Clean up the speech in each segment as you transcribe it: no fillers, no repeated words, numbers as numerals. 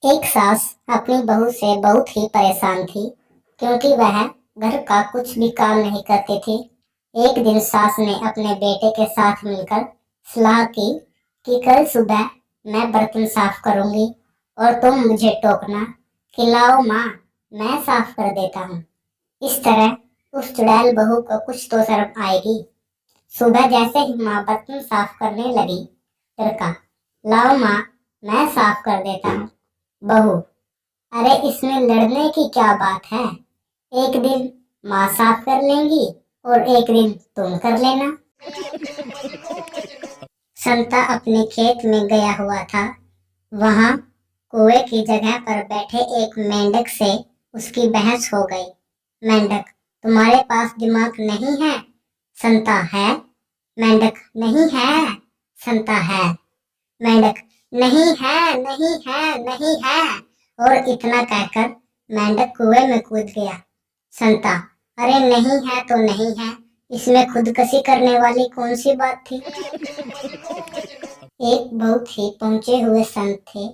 एक सास अपनी बहू से बहुत ही परेशान थी क्योंकि वह घर का कुछ भी काम नहीं करती थी। एक दिन सास ने अपने बेटे के साथ मिलकर सलाह की कि कल सुबह मैं बर्तन साफ करूंगी और तुम मुझे टोकना कि लाओ माँ, मैं साफ कर देता हूँ। इस तरह उस चुड़ैल बहू को कुछ तो शर्म आएगी। सुबह जैसे ही माँ बर्तन साफ करने लगी, फिर कहा, लाओ माँ, मैं साफ कर देता हूँ। बहू, अरे इसमें लड़ने की क्या बात है। एक दिन माँ साफ कर लेंगी और एक दिन तुम कर लेना। संता अपने खेत में गया हुआ था। वहां कुएं की जगह पर बैठे एक मेंढक से उसकी बहस हो गई। मेंढक, तुम्हारे पास दिमाग नहीं है? संता, है। मेंढक, नहीं है। संता, है। मेंढक, नहीं है, नहीं है, नहीं है। और इतना कहकर मेंढक कुएं में कूद गया। संता, अरे नहीं है तो नहीं है, इसमें खुदकशी करने वाली कौन सी बात थी। एक बहुत ही पहुंचे हुए संत थे,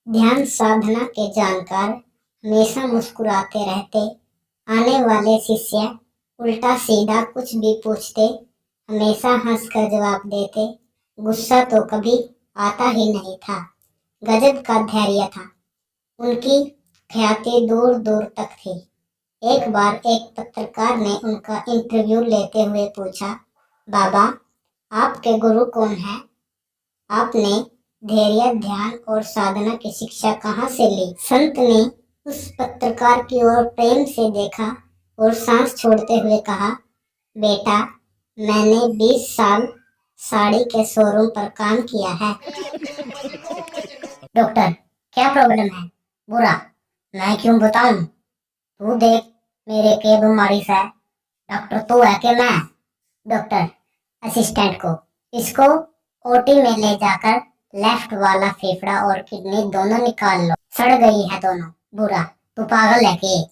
ध्यान साधना के जानकार, हमेशा मुस्कुराते रहते। आने वाले शिष्य उल्टा सीधा कुछ भी पूछते, हमेशा हंसकर जवाब देते। गुस्सा तो कभी आता ही नहीं था। गजब का धैर्य था। उनकी ख्याति दूर दूर तक थी। एक बार एक पत्रकार ने उनका इंटरव्यू लेते हुए पूछा, बाबा, आपके गुरु कौन है? आपने धैर्य, ध्यान और साधना की शिक्षा कहाँ से ली? संत ने उस पत्रकार की ओर प्रेम से देखा और सांस छोड़ते हुए कहा, बेटा, मैंने 20 साल साड़ी के शोरूम पर काम किया है। डॉक्टर, क्या प्रॉब्लम है? बुरा, मैं क्यों बताऊं? तू देख मेरे के बीमारी से। डॉक्टर तू है कि मैं? डॉक्टर असिस्टेंट को, इसको ओटी में ले जाकर लेफ्ट वाला फेफड़ा और किडनी दोनों निकाल लो, सड़ गई है दोनों। बुरा, तू पागल है कि?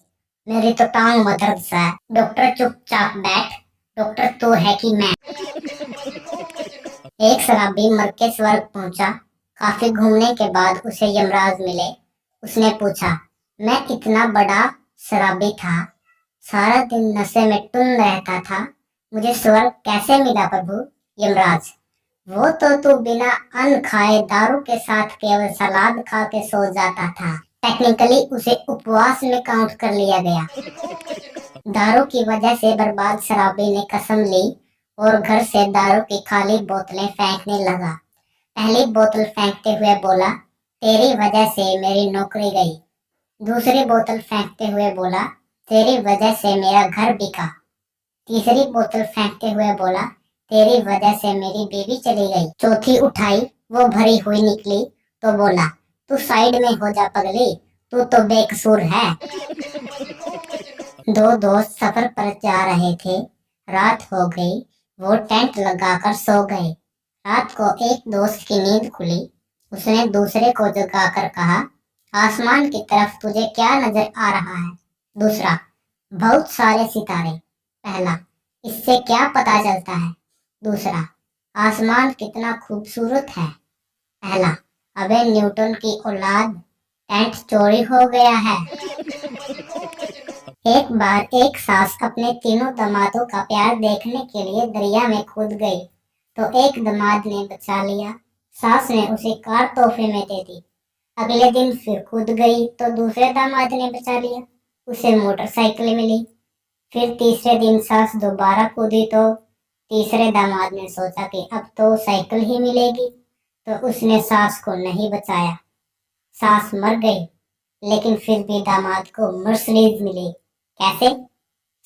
मेरी तो टांग में दर्द सा है। डॉक्टर चुपचाप बैठ। डॉक्टर तू है कि मैं? एक शराबी मर के स्वर्ग पहुंचा। काफी घूमने के बाद उसे यमराज मिले। उसने पूछा, मैं इतना बड़ा शराबी था, सारा दिन नशे में टुन रहता था, मुझे स्वर्ग कैसे मिला प्रभु? यमराज, वो तो तू बिना अन्न खाए दारू के साथ केवल सलाद खा के सो जाता था। टेक्निकली उसे उपवास में काउंट कर लिया गया। दारू की वजह से बर्बाद शराबी ने कसम ली और घर से दारू की खाली बोतलें फेंकने लगा। पहली बोतल फेंकते हुए बोला, तेरी वजह से मेरी नौकरी गई। दूसरी बोतल फेंकते हुए बोला, तेरी वजह से मेरा घर बिका। तीसरी बोतल फेंकते हुए बोला, तेरी वजह से मेरी बीवी चली गई। चौथी उठाई, वो भरी हुई निकली तो बोला, तू साइड में हो जा पगली, तू तो बेकसूर है। दो दोस्त सफर पर जा रहे थे। रात हो गई, वो टेंट लगाकर सो गए। रात को एक दोस्त की नींद खुली। उसने दूसरे को जगाकर कहा, आसमान की तरफ तुझे क्या नजर आ रहा है? दूसरा, बहुत सारे सितारे। पहला, इससे क्या पता चलता है? दूसरा, आसमान कितना खूबसूरत है। पहला, अबे न्यूटन की औलाद, टेंट चोरी हो गया है। एक बार एक सास अपने तीनों दामादों का प्यार देखने के लिए दरिया में कूद गई तो एक दामाद ने बचा लिया। सास ने उसे कार तोहफे में दे दी। अगले दिन फिर कूद गई तो दूसरे दामाद ने बचा लिया, उसे मोटरसाइकिल मिली। फिर तीसरे दिन सास दोबारा कूदी तो तीसरे दामाद ने सोचा कि अब तो साइकिल ही मिलेगी, तो उसने सास को नहीं बचाया। सास मर गई, लेकिन फिर भी दामाद को मर्सिडीज मिली। कैसे?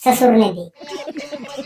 ससुर ने दी।